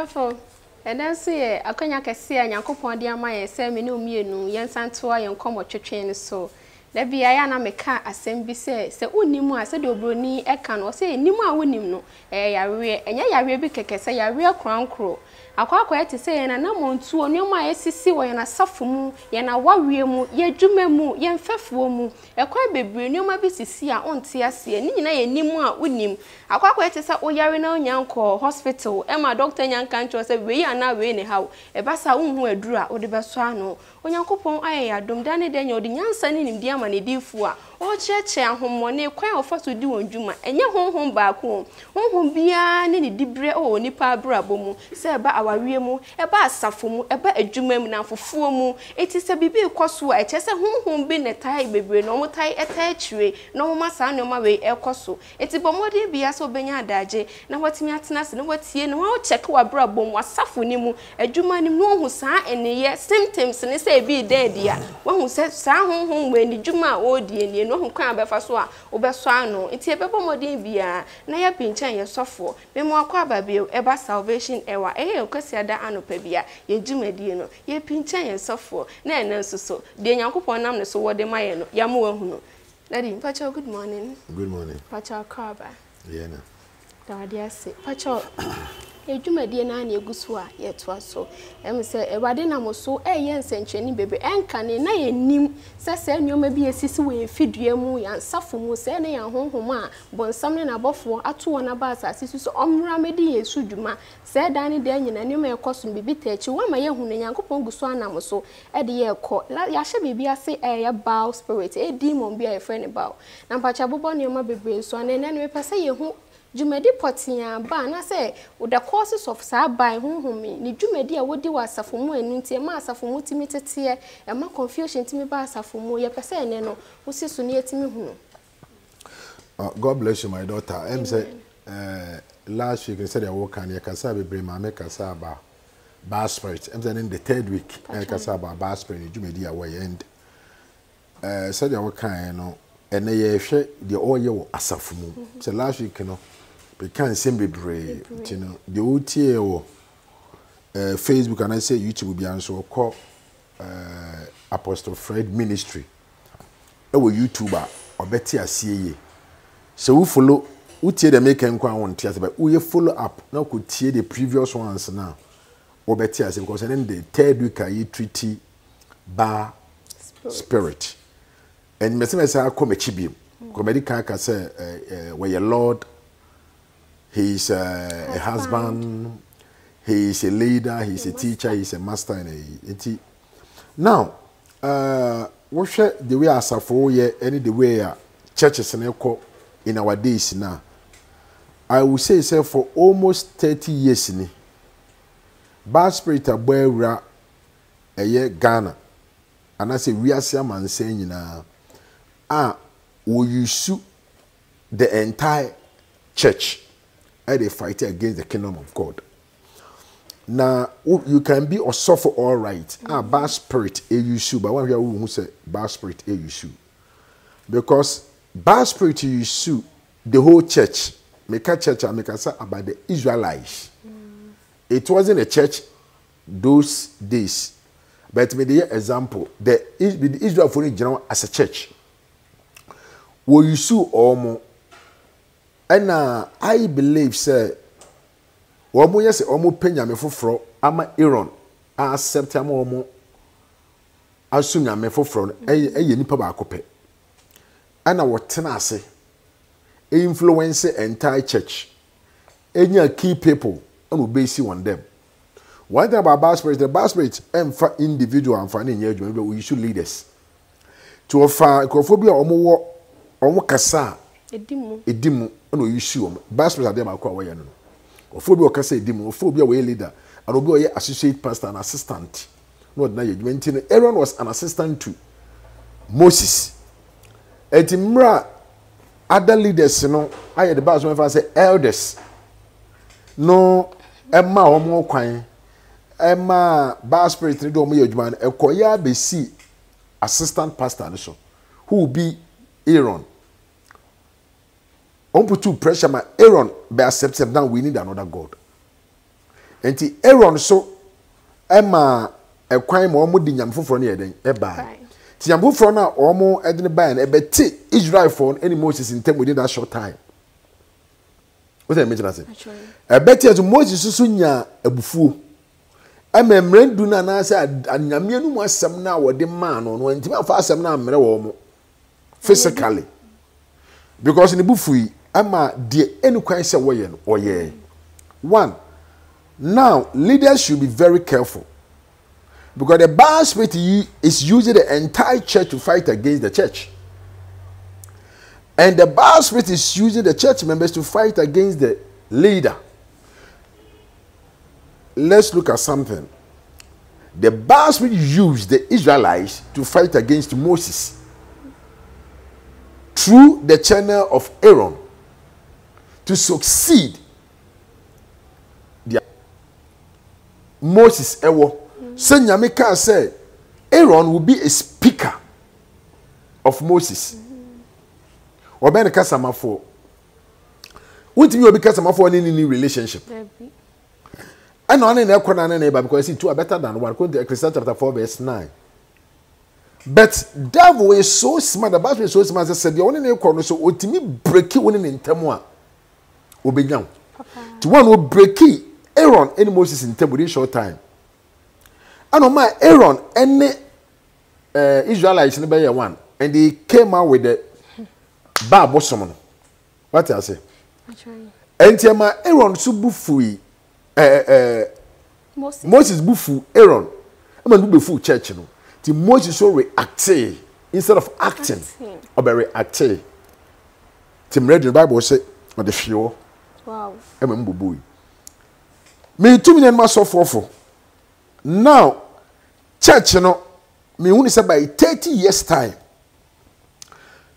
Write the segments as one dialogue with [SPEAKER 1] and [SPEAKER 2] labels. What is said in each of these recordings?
[SPEAKER 1] Therefore, and then say, I can't see a Yankopon dear my send me no me no, Yan Santua, and come what train so. There be I am a car, as same be say Unimu, I said, Obroni, I can or say, Nima winning no, and ya be keke say a real crown crow. Akwa to say and na montu onyo ma esisi wo yana safo mu yana wawie mu ye dwuma mu ye mfefuo mu ekwa bebre nyoma bi sisi a onte ase ni nyina ye nimu a unim akwa to say oyare na onyanko hospital e ma doctor nyanka ncho say we ya na we ne hawo e basa unhu aduru a ode beso ano onyankopon aye adom dane de nya ode nyansa ni nimdi ama ne difu a o cheche ahomone kwan ofaso di wondwuma enye honhom baako honhom bia ne dibre o nipa brabo mu say ba awarie mu eba asafo mu eba adwuma mu na fofuo mu eti se bibi ekoso a eche se honhom bi ne tai bebre no mo tai eta chire no mo masa no ma we ekoso eti bomode bia so benya adaje na watimi atena se no watie no wo check wa brabo mu asafo ni mu adwuma ni mu hu saa eneye symptoms ne se bi dead ya wo hu se saa honhom we ni dwuma o die ni no hu kan abefa so a obeso ano eti ebebomode bia na ya pinchan ye sofo memo akwa ababie eba salvation ewa kwesi ada anopa bia ye dwumadie no ye pinchan ye sofo na enanso so de nyankopon nam ne so wode maye no ya mo wahu no daddy pacho good morning.
[SPEAKER 2] Good morning.
[SPEAKER 1] Pacho kraba
[SPEAKER 2] yeah na
[SPEAKER 1] dawade ase pacho edwumadie na na eguso a ye to aso em se ewade na mo so eye nsencheni bebe enka ne na ye nim se nyoma bi esisi we fidua mu ya nsafo mu se ne ya honhom a bonsam ne na bofo ato wona ba asase so omra medi yesu dwuma se dan ne de nyina ne ma ekoso bibi tachi wa ma ye hu ne yankopon guso anam so e de ye ekọ ya hye bibi ase eye bow spirit e demon bi a friend bow na pacha bobo ne ma bebe so ne ne pese ye hu Jumedi potia ba na say with the causes of sabai honhom ni jumedi a wodi wa asafo mu enu ntie ma asafo mu timi tete e ma confusion timi ba asafo mu ye pese ene no wosi so ne timi hu.
[SPEAKER 2] God bless you my daughter. Em say last week I said I work and yakasa be ma me kasa ba bad spirit. Em say in the third week I kasa ba bad spirit jumedi a way end. Said I work kan no ene ye hwe de oye wo asafo mu. Say last week no we can't seem be brave, you know. The OTA or Facebook and I say YouTube be answer call Apostle Fred Ministry. Our YouTuber or better CA. So we follow UTA the make enquire on theater, but we follow up now could tear the previous ones now. Or better because then the third week I treaty bar spirit. And Messi I come a chibim. Comedy can say where your Lord. He is a husband, he is a leader, he is a teacher, he is a master and now, what the way as for any the way churches and in our days now. I will say for almost 30 years ni bad spirit abwera eye Ghana and I say we are some man saying we use the entire church. They fight against the kingdom of God. Now you can be or suffer all right. Bad spirit you but one who say bad spirit you because bad spirit you the whole church make a church and make a say about the Israelites. It wasn't a church those days, but me the example the Israel for general as a church. Will you sue or more? And I believe, sir, Omo yes, Omo penya me foforo ama Aaron accept am Omo asunya me foforo eye nipa ba akopɛ. Ana wotena ase influence entire church. Enya key people and obey on them. One thing about bad spirit, the bad spirit emfa individual and for any but we should leaders. To offer crophobia omo kasa edimu no issue bad spirit are them akwa way no. Ophobia kasa edimu, ophobia we leader, and obi associate pastor and assistant. No na ye dwenti Aaron was an assistant to Moses. Etimra other leaders no aye the bad when say elders. No Emma omo kwan Emma bad spirit ni do omo ye adwuma ekoya be see assistant pastor no so who will be Aaron. On put too pressure, my Aaron be accepted now. We need another God. enti Aaron so ema ekwan ma omo di nyam foforo ne yeden e ba ti nyam foforo na omo edene ba na ebeti Israel for any Moses in time within that short time. What I mention say ebeti as Moses susu nya abufuo amemrendu na na say anyame anu mu asem na wode ma no no ntimi afa asem na amre wo mo physically because in the bufu ama de any kwan say wo ye no oye. One, now leaders should be very careful because the bad spirit is using the entire church to fight against the church, and the bad spirit is using the church members to fight against the leader. Let's look at something. The bad spirit used the Israelites to fight against Moses through the channel of Aaron to succeed Moses ewo. So Nyame can say Aaron will be a speaker of Moses. Oben kasamafo. Untimi obi kasamafo in any relationship. And on na ekona na neighbor because see two are better than one. According to Ecclesiastes chapter 4 verse 9. But devil is so smart, the Bible is so smart that said the only ekona so otimi break one in ntemu a obenyam. To one will break Aaron and Moses in temple short time. And on my Aaron and Israelites in the one, and they came out with the bar bosom. What I say? And my Aaron so buffui Moses bufu Aaron. I'm going to bufu church. No, the Moses so react instead of acting or be react. Tim read the Bible say on the fuel.
[SPEAKER 1] Wow.
[SPEAKER 2] I'm bubu. Me 2 million mass of now church me only say by 30 years time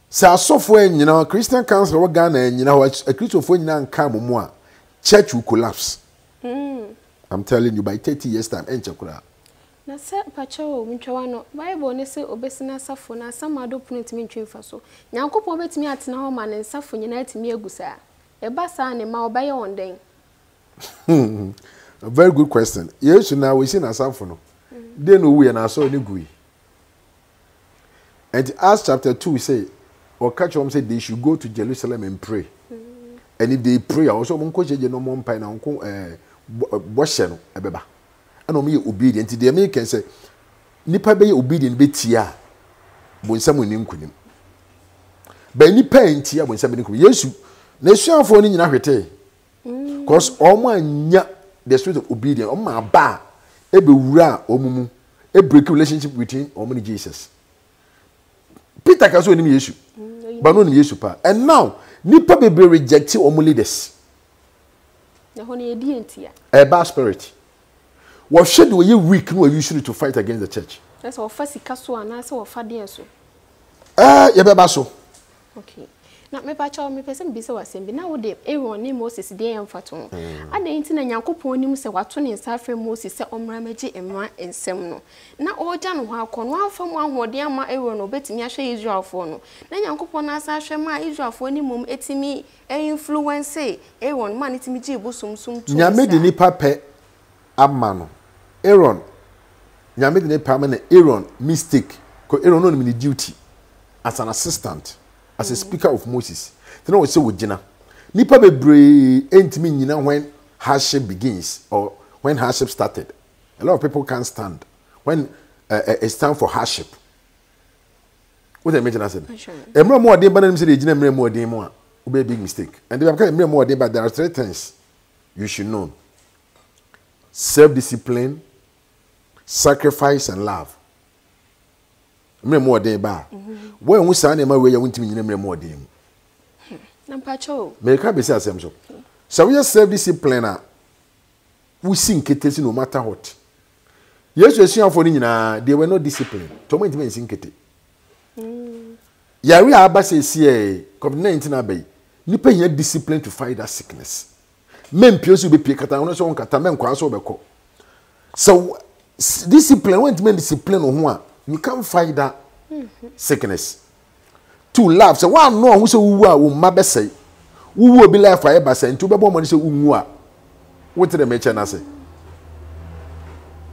[SPEAKER 2] say software Christian council of Ghana and a Christian for come church will collapse. I'm telling you by 30 years time enchekura
[SPEAKER 1] na se pacho mtwa no Bible ne se obesina safo na samado punit mi ntwemfa so Nyankopon obetimi atena ho ma ne safo nyina atimi agusa e ba sa ne ma obaye onden.
[SPEAKER 2] A very good question. Yes, now we see na safo no. They know we na so ne gui. And Acts chapter 2 say or catch them say they should go to Jerusalem and pray. And if they pray also mon ko je no mon pai na nko boshe no ebeba. And me obedient. The American say nipa be obedient be tia bonsam ni nkunim. Ba nipa ntia bonsam ni nkunim. Yesu na suafo ni nyina hwete. Because omo anya the spirit of obedience omo aba ebe wura omumu e break relationship between omo and Jesus. Peter kaso ni Yesu. But no ni Yesu pa. And now nipa be reject omo leaders.
[SPEAKER 1] Na ho na edi entia.
[SPEAKER 2] A bad spirit. What should we weak no usually to fight against the church?
[SPEAKER 1] That's what first kaso ana se wo fa de so.
[SPEAKER 2] Ye beba so.
[SPEAKER 1] Okay. Na me pa chawo me person bi se wasem bi na wo de Aaron ni Moses de emfato. Adan ti na Nyankopon nim se wato ne nsa afre Moses se omra magi emra ensem no. Na oja no ho akon no afam ahode ama Aaron obetimi ahwe Israelfo no. Na Nyankopon na asa ahwe ma Israelfo ni mum etimi influence Aaron ma ne timi gi bosomsum to.
[SPEAKER 2] Nyame de nipa pe ama no. Aaron Nyame de nipa ama na Aaron mistake. Ko Aaron no ni duty as an assistant. As a speaker of Moses. Then we say we jina. Nipa bebre entimi nyina when hardship begins or when hardship started. A lot of people can't stand when it's time for hardship. What I mention I said. Emre mo odin banam say dey jina emre mo odin mo a be a big mistake. And they because emre mo odin but there are 3 things you should know. Self-discipline, sacrifice and love. Emre mo odin ba. When we say na ma we ya wontimi nyina emre mo odin.
[SPEAKER 1] Na mpacho.
[SPEAKER 2] Me ka be say asem so. So we self-discipline a we sing kete no matter what. Yes, you see for nyina they were not disciplined. To me ntimi sing kete. Yari aba say see COVID-19 abai. Nipa nya discipline to fight that sickness. Men piosu be pie kata no so kata men kwa so be ko. So discipline when ntimi discipline ho a you can't fight that sickness. To laugh so one no who say wu a wo ma be say wu obi life aye ba say ntu be bo mo say wu a what the mention na say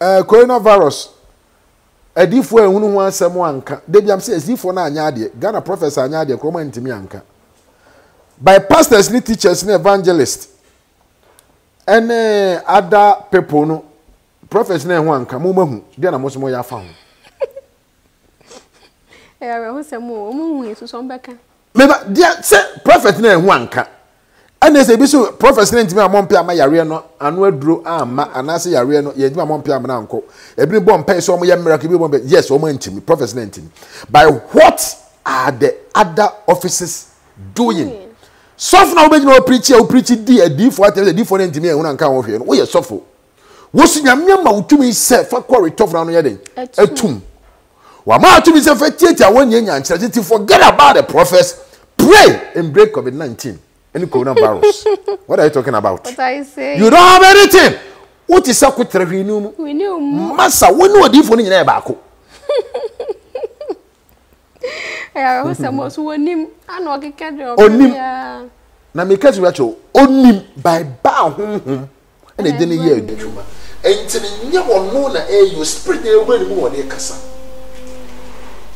[SPEAKER 2] Coronavirus. Edifo ehunu ho asem anka. Debi am say edifo na anya ade. Ghana professor anya ade kroma ntimi anka. By pastors ni teachers ni evangelists. And other people no prophets na ho anka mo mahu. Dia na mo so mo ya fa ho.
[SPEAKER 1] Who say mo hu Yesu mbeka.
[SPEAKER 2] Meba dia say prophet na ho anka. Ana say bi so prophets na ntimi amompe ama yare no anu aduro ama anase yare no ye ntimi amompe ama na anko. Ebi bo mpa so mo ye miracle bi bo yes o mo ntimi prophets na ntimi. By what are the other offices doing? Sofo na obeji no preach di adifo atem adifo na ntimi ehuna nka ho hwe no wo ye sofo wo sunyamnya ma utumi se fa kwori tof na no ye den atum wa ma atumi se fa tietia wonye nyankyere ti forget about the prophets, pray and break COVID-19 any coronavirus. What are you talking about?
[SPEAKER 1] What I say,
[SPEAKER 2] you don't have anything. What is sakutre hwinu
[SPEAKER 1] we knew
[SPEAKER 2] masa wonu adifo ni nyina e ba ko.
[SPEAKER 1] Who say mo so wonim ana okeka de
[SPEAKER 2] onim na me kazi wa cho onim by ba honhom na de ne ye adwuma enti ne nye wono na you spirit na ewu ni mu woni kasa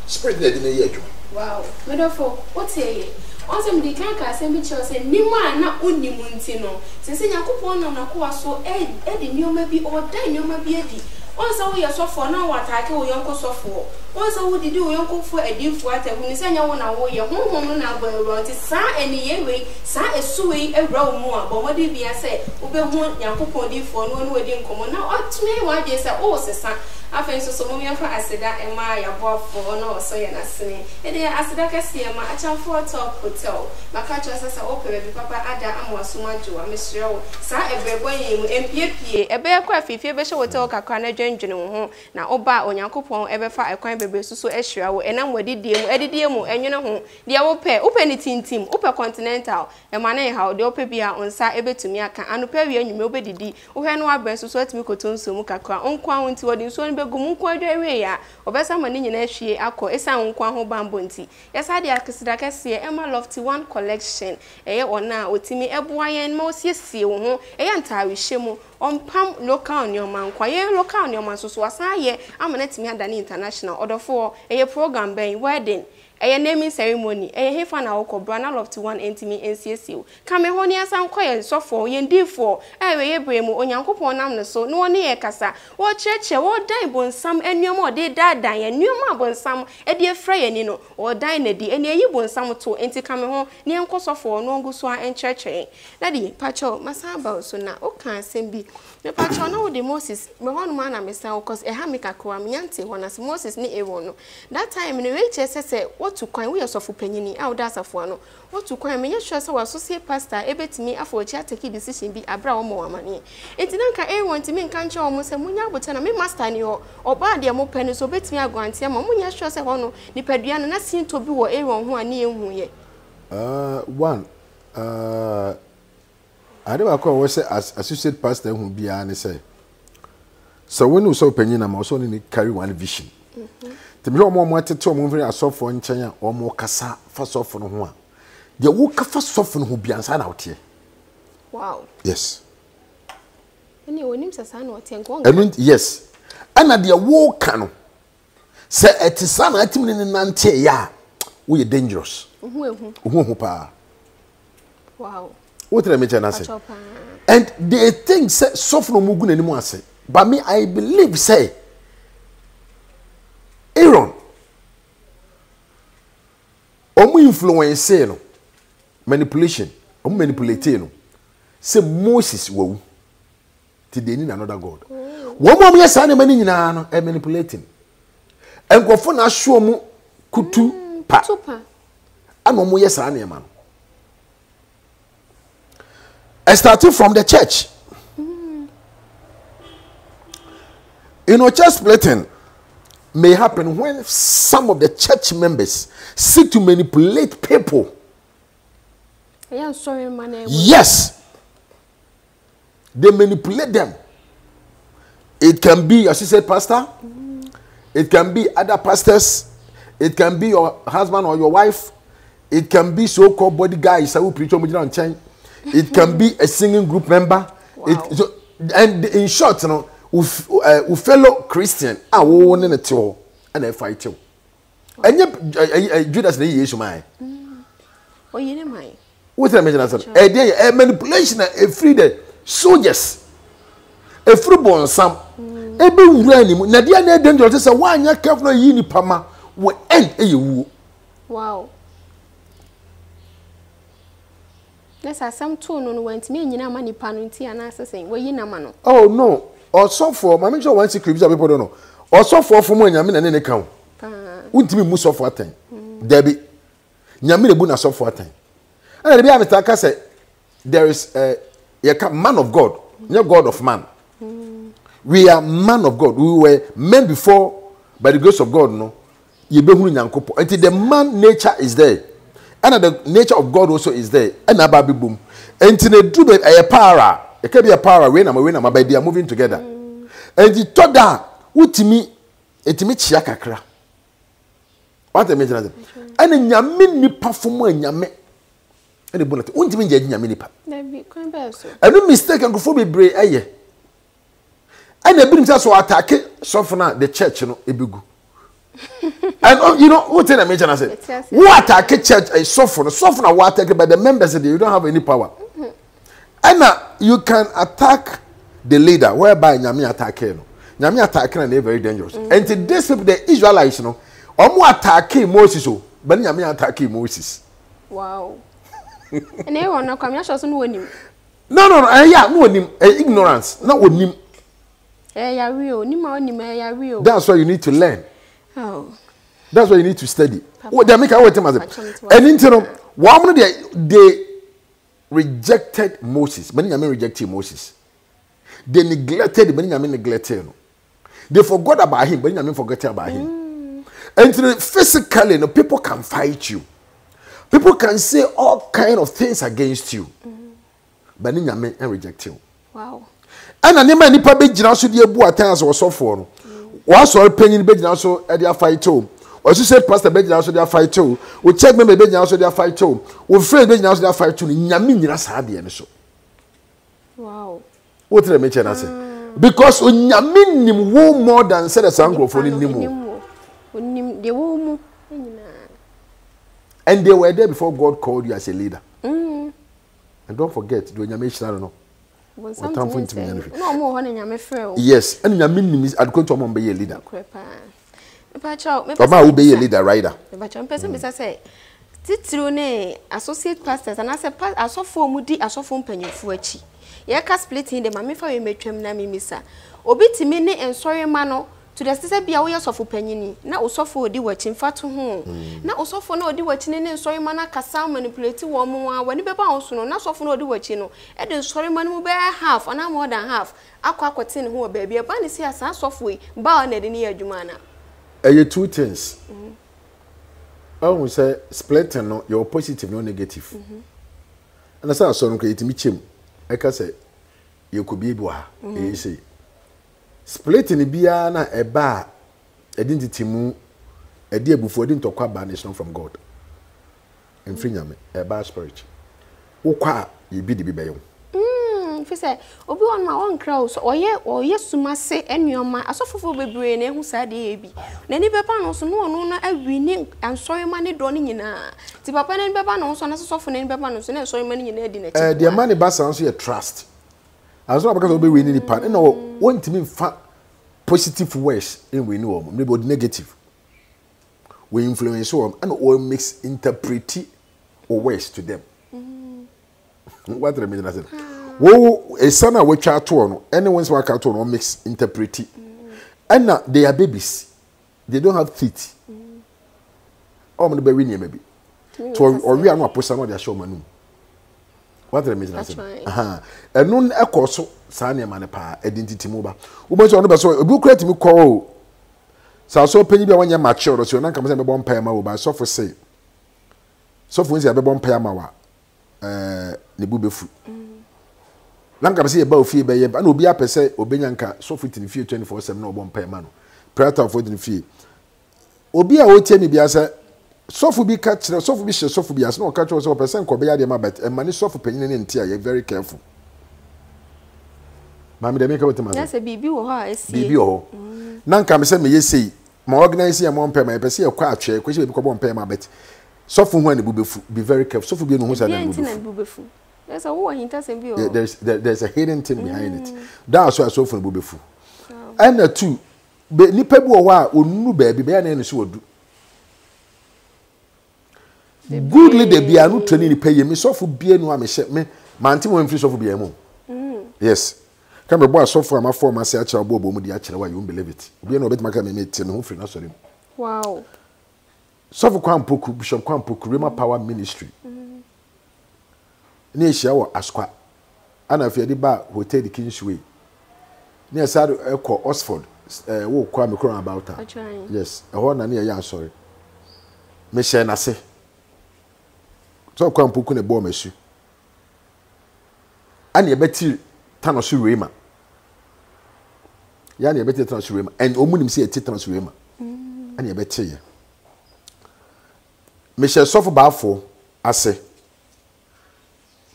[SPEAKER 2] spirit na de ne ye adwuma.
[SPEAKER 1] Wow, medofo what say onse mdi kan ka asem bi cho say nima na onim nti no se yakopon na ko aso e de nioma bi o da nioma bi adi onse wo ye sofo na watake wo yonko sofo onse wo didi wo yonko fo adifo atahu ni senya wo na wo ye honhom no na agbaru ti sa eni ye we sa esuwe ewra wo mu abo wodi bia say wo be hu yakopon difo no no wodi nkomo na otme wa je say o sesa afen so mo me fa aseda e ma ya boafo no so ye na sene e de aseda kase ma achamfo top hotel maka cho sasa o pe bi papa ada amwaso majo amesre wo sa ebrebo yen mu empiepie ebe kwa afifie be hye hotel kakra na dwendwene wo ho na oba onyankopon ebe fa ekwan bebre suso ehira wo enam wadidie mu edidie mu enwene ho de wo pe ni tintim wo pe continental e ma na ha de wo pe bia onsa ebetumi aka anopa wi anwume obedidi wo hwe no abren suso atimi kotonso mu kakra onkwa ho nti wodi nso ni begum nkwa dwe ya obesa ma ni nyina hwie akọ esa nkwa ho bambo nti yesa de akisida kese Emma Lofty One collection eye ona otimi eboa yen ma osiesie wo ho eye ntawe hyemu ompam local nyoma nkwa ye local nyoma so asan ye amana timi adani international odofo eye program ben wedding eye naming ceremony eye hefa na wo kobra na Lofty One entimi NCSU kame ho ni asan koye sofo ye ndifo ewe ye bremu onyankopon nam ne so no woni ye kasa wo cheche wo dan bonsam enuoma ode dadan ye enuoma bonsam ede efra ye ni no wo dan na di eni yi bonsam to enti kame ho ni enko sofo no nguso a encheche na di pacho masaba so na o kan sembi me pacho na wo de Moses me ho no ma na me san cause e ha me kakwa me yante ho na Moses ni ewo no that time ni we che se to kwan we yourself panyini a woda asafo ano wotu kwan me yehwe se wa associate pastor ebetimi afochi atake decision bi abra wo mo amane enti nanka want me nka nche wo mo se munya abota na me master ni ho oba de mo pani so betimi agwante ma munya hwe se ho no nipadua no na sinto bi wo ewon ho ani ehu ye
[SPEAKER 2] one ade ba ko wo se associate pastor hu bia ne se so when you so panyina ma so ni carry one vision Tibro mo atete o mo mfiri asofo nchen a o mo kasa fa sofo no ho a de wo ka fa sofo no ho biansa na wote.
[SPEAKER 1] Wow.
[SPEAKER 2] Yes.
[SPEAKER 1] Ani wonim sasa na wote nko.
[SPEAKER 2] Yes. Ana de wo ka no se etisa na atimi ne nante ya wo ye dangerous. Ohu pa.
[SPEAKER 1] Wow.
[SPEAKER 2] What did I mention ase? And they think say sofo no mo gu nanimu ase. But me I believe say Aaron omu influence no manipulation omu manipulate no say Moses wo ti dey need another god wo mo yes na mani nyina no manipulating enkofo na hwo mu kutu pa ano mo yes na ma no starting from the church church splitting may happen when some of the church members seek to manipulate people. Yes. They manipulate them. It can be your associate pastor. It can be other pastors. It can be your husband or your wife. It can be so-called body guys who preach on chain. It can be a singing group member.
[SPEAKER 1] Wow.
[SPEAKER 2] And in short, u fellow Christian a wo ne ne te ho and e fight you enye Judas na Yesu mai
[SPEAKER 1] oyi ne mai
[SPEAKER 2] what am I saying dey manipulation e free the soldiers e free bon sam e be wura ni mu na dia na dangerous say wanya careful yi ni pama we end e yewu
[SPEAKER 1] wow nessa some two no went me nyina ma ni pa no nti ana asesen we yi na ma no
[SPEAKER 2] oh no also for my mention one secret people don't know also for mo nyame na ne kan untimi mu so for atan debi nyame ne bu na so for atan and the be am say there is a man of God, not God of man. We are man of God. We were men before by the grace of God, no. Until the man nature is there. And the nature of God also is there. And a baby boom. Until they do a para. It can be a para when I'm by they are moving together. And the thought that utimi chiakakra. What I mention and then yamin ni perform and yame. And the bullet won't even get nyame nipa. And no mistake and go for be brave aye. And the brings us to attack soften the church, you know, ebigu. And you know what I mention I said. What attack church is soften what attack by the members that you don't have any power. And you can attack the leader whereby nyame attack you. Nyame attack and they very dangerous. And to this people the Israelites, you know, omo attack Moses o, but nyame attack Moses.
[SPEAKER 1] Wow. And they want to come here, so no him.
[SPEAKER 2] No, yeah, no him. Ignorance, not with him.
[SPEAKER 1] Yeah, real. Nima real.
[SPEAKER 2] That's why you need to learn.
[SPEAKER 1] Oh.
[SPEAKER 2] That's why you need to study. What they make out and into one they rejected Moses. Many men rejected Moses. They neglected. Many men neglected. They forgot about him. Many men forgot about him. And physically, no people can fight you. People can say all kind of things against you. But you may reject you.
[SPEAKER 1] Wow.
[SPEAKER 2] And I never nipa be jina so de bu atan so for no. Wa so penyin be jina so e dey fight o. O so say pastor be jina so dey fight o. O check me be jina so dey fight o. O friend be jina so dey fight o. Nyame nyina sa de ne so.
[SPEAKER 1] Wow.
[SPEAKER 2] What did I mention I say? Because onyame nim wo more than say the sankrofo nim.
[SPEAKER 1] Onim de wo mu.
[SPEAKER 2] And they were there before God called you as a leader. And don't forget, do you know? Yes, and your minimum is going to be a leader. Papa will be a leader, rider.
[SPEAKER 1] Associate pastors and I saw for Moody, I saw from Penny Fuechi. Yaka splitting the mammy for a matron, Nami Missa. Obiti mini and sorry mano. To the sister be aware of opinion. Now, also for the watching fat to home. Now, also for no the watching and sorry manna cassa manipulative woman when you be bound soon, not so for no the watching. And then sorry man will bear half, and I'm more than half. Aquatin who baby a bunny see us softly, bound in near Jumana.
[SPEAKER 2] Two things. I will say splitting no, you're positive, no negative. And I saw some creating me chim. I can say you could be boa, you see. Splitting bia na eba identity mu edi ebufu odi ntokwa banishment from God. Enfri nyame eba spirit. Wokwa ye bi de bi beyo.
[SPEAKER 1] Fi say obi won ma won kra so oye sumase enuoma asofofo bebre na ehu sa de bi. Na ni beba no so no ono na awini ansori ma ne do ne nyina. Ti papa na ni beba no so na sofofo na ni beba no so na ansori ma ne nyina edi na chi.
[SPEAKER 2] The man ba san so ye trust. As well because we winning the part. No, want to mean positive words in we know maybe negative. We influence them and all mix interpret or words to them. What do I mean? I said, "Whoa, a son of which are torn, anyone's work out on mix interpret." And now they are babies; they don't have teeth. Oh, I'm going to maybe. Or we are not person on their show manu. What the mean? And non echo so Sanya Manepa identity moba. Ubanjo on the so a book create me call. So penny be 1 year mature, so non come a bomb payama by so for say. So for a bomb payama Nebubefu. Lanka say about fee by and will be up say Obenyanka so fit in few 24/7 no bomb payman. Prayer for in fee. Obia will tell me be as Sofu be catch sofu be sofu be as no catch was person ko be ya de ma but and money sofu penyin ntia you very careful Mami de me ka betima.
[SPEAKER 1] Na se bibi wo ha esi.
[SPEAKER 2] Bibi ho. Na nka me se me yesei. Ma organize ya mo mpe ma pese ye kwa atwe, kwa se be ko bo mpe ma bet. Sofu hu ani bubefu. Be very careful. Sofu bi no hu sa na
[SPEAKER 1] bubefu. There's a war hinta se bi o.
[SPEAKER 2] There's a hidden thing behind it. That's why sofu no bubefu. And the two nipa bi wo wa onunu ba bi be ya na enu so wodu. Good leader be anu training ni pay me sofu bie no amehye me manti mo mfiri sofu bie mu. Yes. Can be boy sofu am form ase a kire obo mu di a kire wa you won't believe it. Obi na obetuma ka me me tie no ho firi na sori.
[SPEAKER 1] Wow.
[SPEAKER 2] Sofu Kwampoku Bishop Kwampoku Rema Power Ministry. Ni ehia wo Askwa. Ana afia di ba Hotel the Kingsway. Ni asado ekọ Oxford. Wo kwa me kron about her. Yes. E ho na ne ya sorry. Me share na se. So Kwampoku ne bo masu. Ani ebeti tanosu Rema. Ya ni ebeti tanosu Rema. And omunim se eti tanosu Rema. Ani ebeti ye. Me share sofo baafo ase.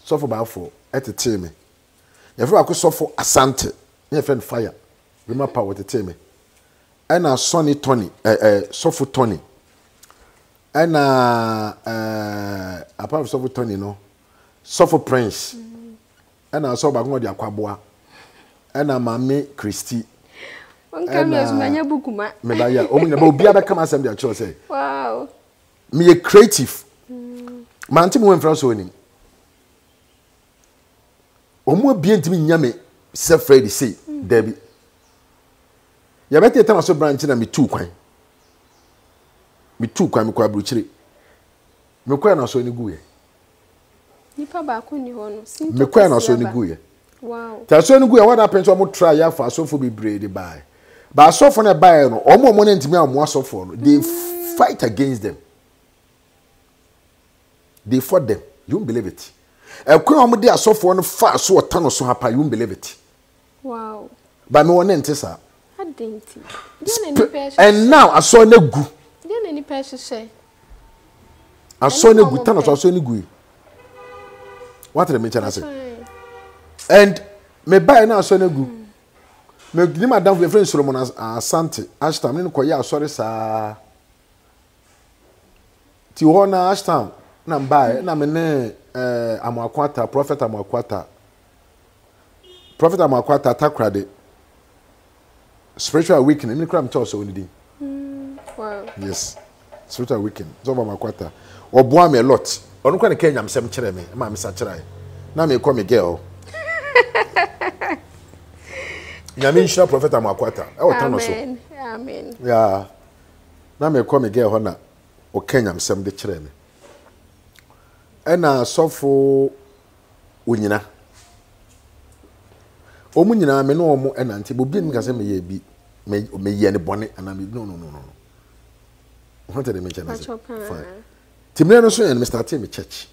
[SPEAKER 2] Sofo baafo etete me. Ye fro akosofo Asante. Ne friend fire. Rema Power etete me. Ana Sonny Tony sofo Tony. Ana apart from Sofo Tony no Sofo Prince ana so ba ngo di akwaboa ana mame Christy
[SPEAKER 1] onka me asumanya bukuma
[SPEAKER 2] me ba ya o munya ba obi aba kama asem dia cho say
[SPEAKER 1] wow
[SPEAKER 2] me creative manti mo enfra so ni o mu abie ntimi nyame se Freddy say Debbie ya bete tan so branch na me tu kwan me kwa abruchire me kwa na so ni guye
[SPEAKER 1] nipa ba ko ni ho no
[SPEAKER 2] me kwa na so ni guye
[SPEAKER 1] wow
[SPEAKER 2] ta so ni guye what happen to am try ya for so for be braid by but so for na buy no omo na ntimi am so for no they fight against them, they fought them, you won't believe it. E kwa omo dey so for no fa so otano so hapa, you won't believe it.
[SPEAKER 1] Wow.
[SPEAKER 2] But me won ntisa
[SPEAKER 1] adenti
[SPEAKER 2] and now I saw na gu
[SPEAKER 1] any person say
[SPEAKER 2] I saw na gu tano so I saw na gu what the mention say and me buy na I saw na gu me ni madam we friend Solomon Asante Ashton ni ko ya sorry sa ti ho na Ashton na buy na me ne Amakwata prophet Amakwata takrade spiritual weekend ni kra me tell so ni din.
[SPEAKER 1] Wow.
[SPEAKER 2] Yes. Spiritual weekend. So Amakwata. Oboa me a lot. Onu kwa ne Kenya msem kire me. Ma me sa kire. Na me call me girl. Nyame nshira prophet Amakwata. E o tano so.
[SPEAKER 1] Amen. Amen.
[SPEAKER 2] Yeah. Na me call me girl ho na o Kenya msem de kire me. E na sofo onyina. Omu nyina me no omu e na nti bobi ni ka se me ye bi me ye ne bone ana me no. What did I mention? Fine. Timre no so en me start me church.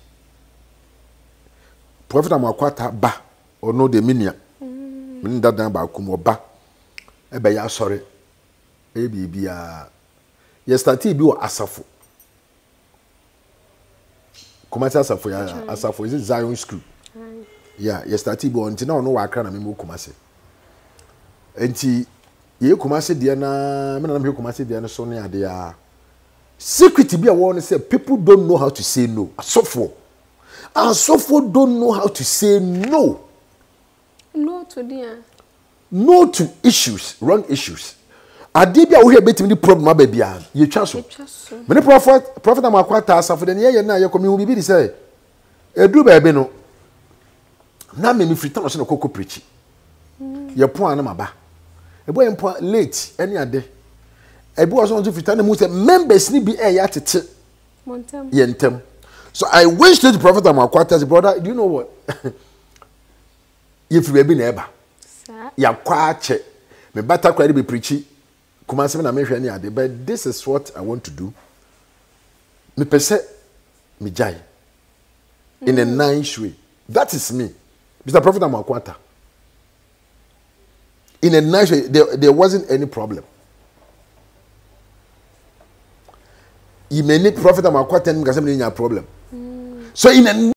[SPEAKER 2] Prophet Amakwata ba or no de minia. Me ndadan ba kum ba. E be ya sorry. E bibia. Ye start bi o asafo. Kumasi asafo ya asafo is Zion School. Yeah, ye start bi o nti na ono wa akra na me mo Kumasi. Enti ye Kumasi de na me na me Kumasi de na so ne ade ya. Secret be a warning say people don't know how to say no. Asofo don't know how to say no.
[SPEAKER 1] No to dia.
[SPEAKER 2] No to issues, wrong issues. Adibia wo here betimi di problem aba bia. Ye twa so. Me prophet Amakwata asafo de ne ye na ye komi hu bibi di say edu ba be no. Na me mi fritan so no koko preach. Ye po an ma ba. E boy mpo late any ade. Ebi was on to fit mu say members ni bi ya tete
[SPEAKER 1] montem
[SPEAKER 2] yentem. So I wish to the prophet Amakwata say brother, do you know what? If you be neighbor ya kwa che me better kwa be preachy Kumasi na me hwe ni ade, but this is what I want to do. Me pese me jai in a nice way. That is me, Mr. Prophet Amakwata. In a nice way, there wasn't any problem. You may need Prophet Amakwata and problem. So in a